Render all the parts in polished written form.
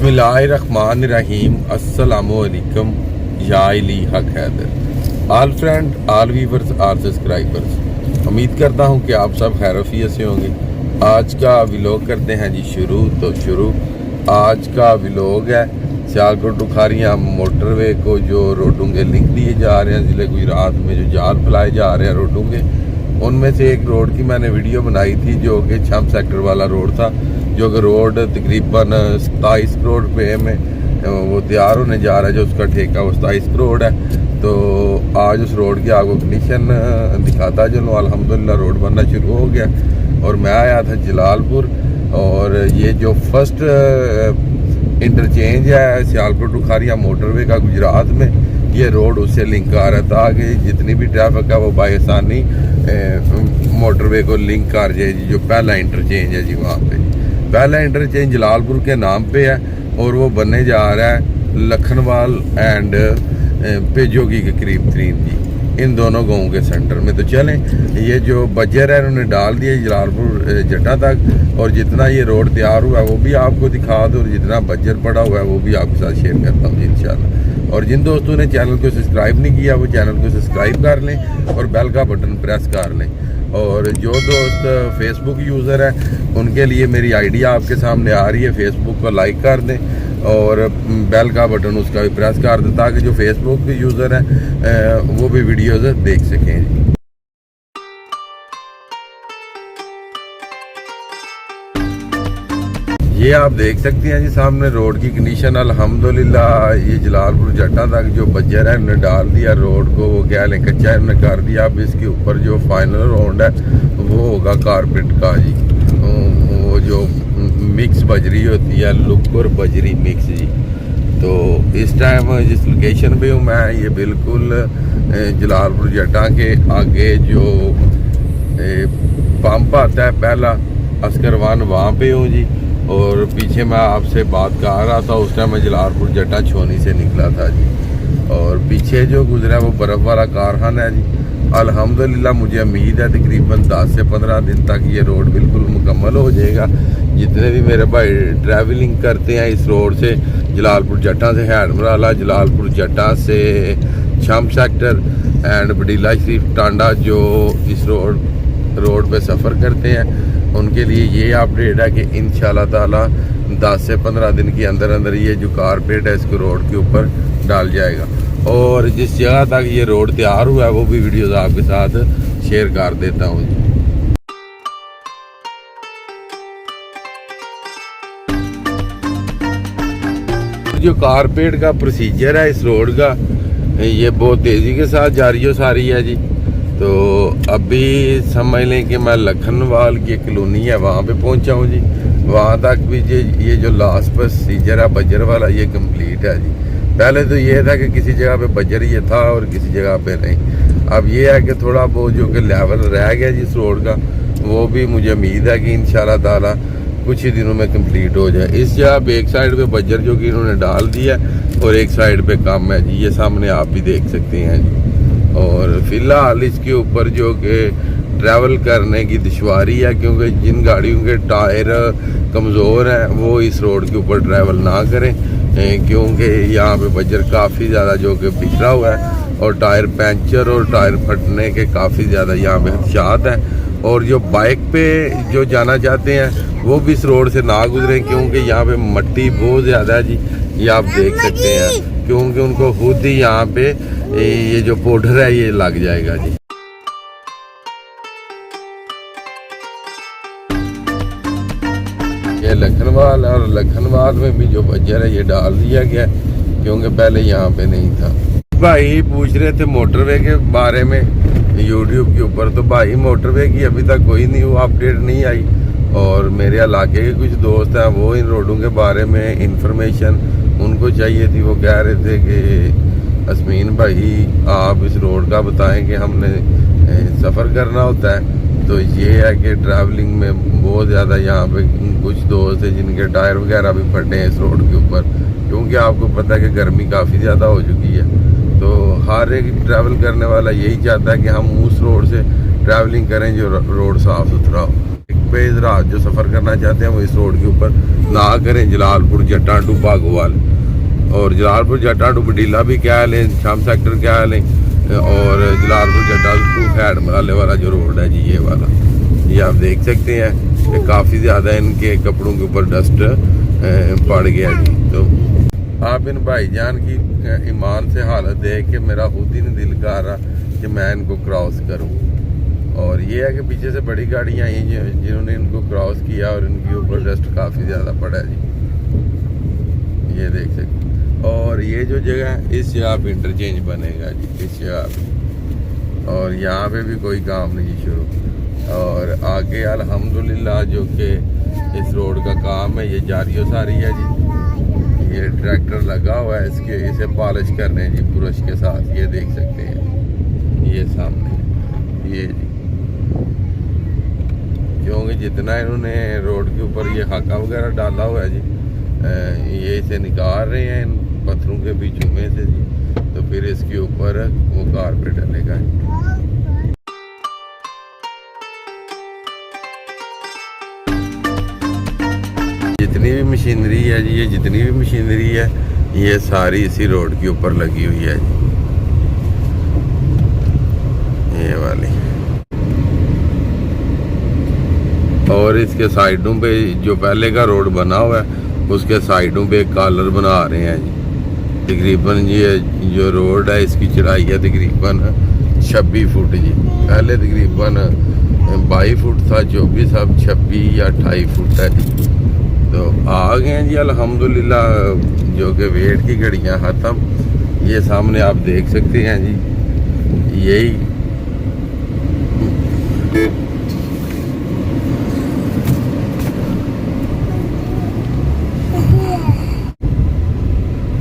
बिस्मिल्लाहिर्रहमानिर्रहीम अस्सलामुअलैकुम या अली हक Haider. All friend, all viewers, all subscribers, उम्मीद करता हूँ कि आप सब खैरियत से होंगे। आज का व्लॉग करते हैं जी शुरू। आज का व्लॉग है सियालकोट टू खारियां मोटरवे को जो रोडों के लिंक दिए जा रहे हैं ज़िले गुजरात में, जो जाल फैलाए जा रहे हैं रोडों के, उनमें से एक रोड की मैंने वीडियो बनाई थी जो कि 6 सेक्टर वाला रोड था, जो कि रोड तकरीबन 27 करोड़ रुपये में वो तैयार होने जा रहा है। जो उसका ठेका वो 27 करोड़ है। तो आज उस रोड की आपको कंडीशन दिखाता चलूँ। अल्हम्दुलिल्लाह रोड बनना शुरू हो गया और मैं आया था जलालपुर, और ये जो फर्स्ट इंटरचेंज है सियालकोट टू खारियां मोटरवे का गुजरात में, ये रोड उससे लिंक आ रहा है ताकि जितनी भी ट्रैफिक है वो बाआसानी मोटरवे को लिंक कर जाए। जो पहला इंटरचेंज है जी, वहाँ पे पहला इंटरचेंज जलालपुर के नाम पे है और वो बनने जा रहा है लखनवाल एंड पेजोगी के करीब तरीन जी, इन दोनों गाँव के सेंटर में। तो चलें, ये जो बजर है उन्होंने डाल दिया जलालपुर जट्टा तक, और जितना ये रोड तैयार हुआ है वो भी आपको दिखा दो, और जितना बजर पड़ा हुआ है वो भी आपके साथ शेयर करता हूँ इंशाल्लाह। और जिन दोस्तों ने चैनल को सब्सक्राइब नहीं किया वो चैनल को सब्सक्राइब कर लें और बेल का बटन प्रेस कर लें। और जो दोस्त फेसबुक यूज़र है उनके लिए मेरी आईडी आपके सामने आ रही है, फेसबुक को लाइक कर दें और बेल का बटन उसका भी प्रेस कर दें ताकि जो फेसबुक यूज़र है वो भी वीडियोज़ देख सकें। ये आप देख सकते हैं जी सामने रोड की कंडीशन। अल्हम्दुलिल्लाह ये जलालपुर जट्टा तक जो बजर है उन्होंने डाल दिया रोड को, वो क्या लें कच्चा उन्होंने कर दिया। अब इसके ऊपर जो फाइनल रोड है वो होगा कारपेट का जी, वो जो मिक्स बजरी होती है, लुक और बजरी मिक्स जी। तो इस टाइम जिस लोकेशन पे हूँ मैं, ये बिल्कुल जलालपुर जट्टा के आगे जो पंप आता है पहला अस्कर वन, वहाँ पे हूँ जी। और पीछे मैं आपसे बात कर रहा था उस टाइम मैं जलालपुर जट्टा छोनी से निकला था जी, और पीछे जो गुजरा वो बर्फ़ वाला कारखाना है जी। अल्हम्दुलिल्लाह मुझे उम्मीद है तकरीबन 10 से 15 दिन तक ये रोड बिल्कुल मुकम्मल हो जाएगा। जितने भी मेरे भाई ट्रैवलिंग करते हैं इस रोड से, जलालपुर जट्टा से हैडमराला, जलालपुर जट्टा से 6 सेक्टर एंड बडीला शरीफ टांडा, जो इस रोड पे सफ़र करते हैं उनके लिए ये अपडेट है कि इंशाल्लाह ताला 10 से 15 दिन के अंदर अंदर ये जो कारपेट है इसको रोड के ऊपर डाल जाएगा। और जिस जगह तक ये रोड तैयार हुआ है वो भी वीडियोस आपके साथ शेयर कर देता हूँ जी। जो कारपेट का प्रोसीजर है इस रोड का, ये बहुत तेज़ी के साथ जारी हो सारी है जी। तो अभी समझ लें कि मैं लखनवाल की कॉलोनी है वहाँ पे पहुँचा हूँ जी। वहाँ तक भी ये जो लास्ट प्रोसीजर है बजर वाला, ये कंप्लीट है जी। पहले तो ये था कि किसी जगह पे बजर ये था और किसी जगह पे नहीं। अब ये है कि थोड़ा बहुत जो कि लेवल रह गया जी इस रोड का, वो भी मुझे उम्मीद है कि इंशाल्लाह ताला कुछ ही दिनों में कंप्लीट हो जाए। इस जगह पे एक साइड पे बजर जो कि इन्होंने डाल दिया और एक साइड पे कम है जी, ये सामने आप भी देख सकते हैं जी। और फिलहाल इसके ऊपर जो कि ट्रैवल करने की दुश्वारी है, क्योंकि जिन गाड़ियों के टायर कमज़ोर हैं वो इस रोड के ऊपर ट्रैवल ना करें, क्योंकि यहाँ पे बजर काफ़ी ज़्यादा जो कि बिखरा हुआ है और टायर पंचर और टायर फटने के काफ़ी ज़्यादा यहाँ पे खदशात हैं। और जो बाइक पे जो जाना चाहते हैं वो भी इस रोड से ना गुजरें, क्योंकि यहाँ पे मट्टी बहुत ज़्यादा है जी, ये आप देख सकते हैं, क्योंकि उनको खुद ही यहाँ पे ये जो पाउडर है ये लग जाएगा जी। ये लखनवाल, और लखनवाल में भी जो बजर है ये डाल दिया गया क्योंकि पहले यहाँ पे नहीं था। भाई पूछ रहे थे मोटरवे के बारे में यूट्यूब के ऊपर, तो भाई मोटरवे की अभी तक कोई न्यू अपडेट नहीं आई, और मेरे इलाके के कुछ दोस्त हैं वो इन रोडों के बारे में इंफॉर्मेशन उनको चाहिए थी। वो कह रहे थे कि अस्मीन भाई आप इस रोड का बताएं कि हमने सफ़र करना होता है। तो ये है कि ट्रैवलिंग में बहुत ज़्यादा यहाँ पे कुछ दोस्त हैं जिनके टायर वगैरह भी फटे हैं इस रोड के ऊपर, क्योंकि आपको पता है कि गर्मी काफ़ी ज़्यादा हो चुकी है। तो हर एक ट्रैवल करने वाला यही चाहता है कि हम उस रोड से ट्रैवलिंग करें जो रोड साफ़ सुथरा हो। एक पे रात जो सफ़र करना चाहते हैं वो इस रोड के ऊपर ना करें। जलालपुर जट्टा टू भागोवाल और जलालपुर जट्टा टू बडीला भी क्या लें, शाम सेक्टर क्या लें, और जलालपुर जट्टा टू खैड़ मराले वाला जो रोड है जी, ये वाला, ये आप देख सकते हैं कि काफ़ी ज़्यादा इनके कपड़ों के ऊपर डस्ट पड़ गया जी। तो आप इन भाईजान की ईमान से हालत देख के मेरा खुद ही नहीं दिल कर रहा कि मैं इनको क्रॉस करूं। और ये है कि पीछे से बड़ी गाड़ियां आई जिन्होंने इनको क्रॉस किया और इनके ऊपर डस्ट काफ़ी ज़्यादा पड़ा है जी, ये देख सकते। और ये जो जगह है इस जगह पे इंटरचेंज बनेगा जी, इस जगह पे, और यहाँ पे भी कोई काम नहीं शुरू। और आगे अल्हम्दुलिल्लाह जो कि इस रोड का काम है ये जारी सारी है जी। ये ट्रैक्टर लगा हुआ है इसके, इसे पॉलिश करने जी ब्रश के साथ, ये देख सकते हैं ये सामने ये जी। क्योंकि जितना इन्होंने रोड के ऊपर ये खाका वगैरह डाला हुआ है जी, ये इसे निकाल रहे हैं इन पत्थरों के बीचों में से जी, तो फिर इसके ऊपर वो कारपेट डलेगा। जितनी भी मशीनरी है जी, ये जितनी भी मशीनरी है ये सारी इसी रोड के ऊपर लगी हुई है जी, ये वाली। और इसके साइडों पे जो पहले का रोड बना हुआ है उसके साइडों पे कॉलर बना रहे हैं जी। तकरीबन ये जो रोड है इसकी चढ़ाई है तकरीबन 26 फुट जी। पहले तकरीबन 22 फुट था, 24 अब 26 या 28 फुट है जी। तो आ गए हैं जी अल्हम्दुलिल्लाह, जो कि वेट की घड़ियां ख़त्म। ये सामने आप देख सकते हैं जी, यही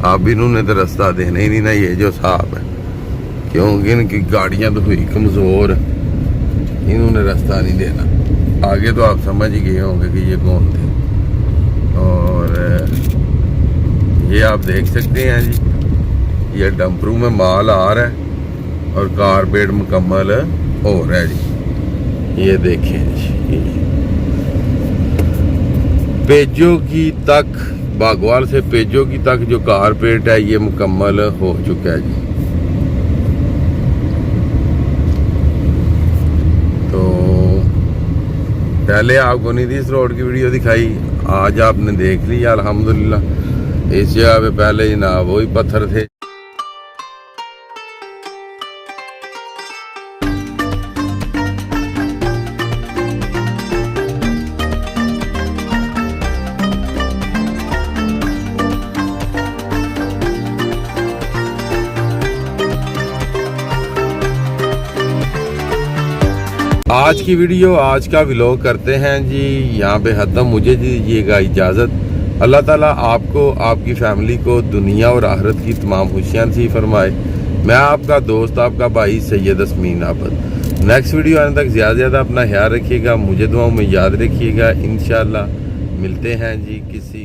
अब इन्होंने तो रास्ता देना ही नहीं ना, ये जो साहब है, क्योंकि इनकी गाड़ियां तो हुई कमज़ोर, इन्होंने रास्ता नहीं देना। आगे तो आप समझ ही गए होंगे कि ये कौन थे। और ये आप देख सकते हैं जी, ये डंपरू में माल आ रहा है और कारपेट मुकम्मल हो रहा है जी, ये देखें जी। पेजो की तक, भागवाल से पेजो की तक जो कारपेट है ये मुकम्मल हो चुका है जी। तो पहले आपको नहीं थी इस रोड की वीडियो दिखाई, आज आपने देख लिया अल्हम्दुलिल्लाह। इस जगह पे पहले जनाब वही पत्थर थे। आज की वीडियो, आज का व्लॉग करते हैं जी यहाँ पे ख़त्म। मुझे दीजिएगा इजाज़त। अल्लाह ताला आपको, आपकी फैमिली को दुनिया और आखिरत की तमाम खुशियाँ नसीब फरमाए। मैं आपका दोस्त, आपका भाई सैयद असमीन आबद। नेक्स्ट वीडियो आने तक ज़्यादा से ज़्यादा अपना ख्याल रखिएगा, मुझे दुआओं में याद रखिएगा। इंशाअल्लाह मिलते हैं जी किसी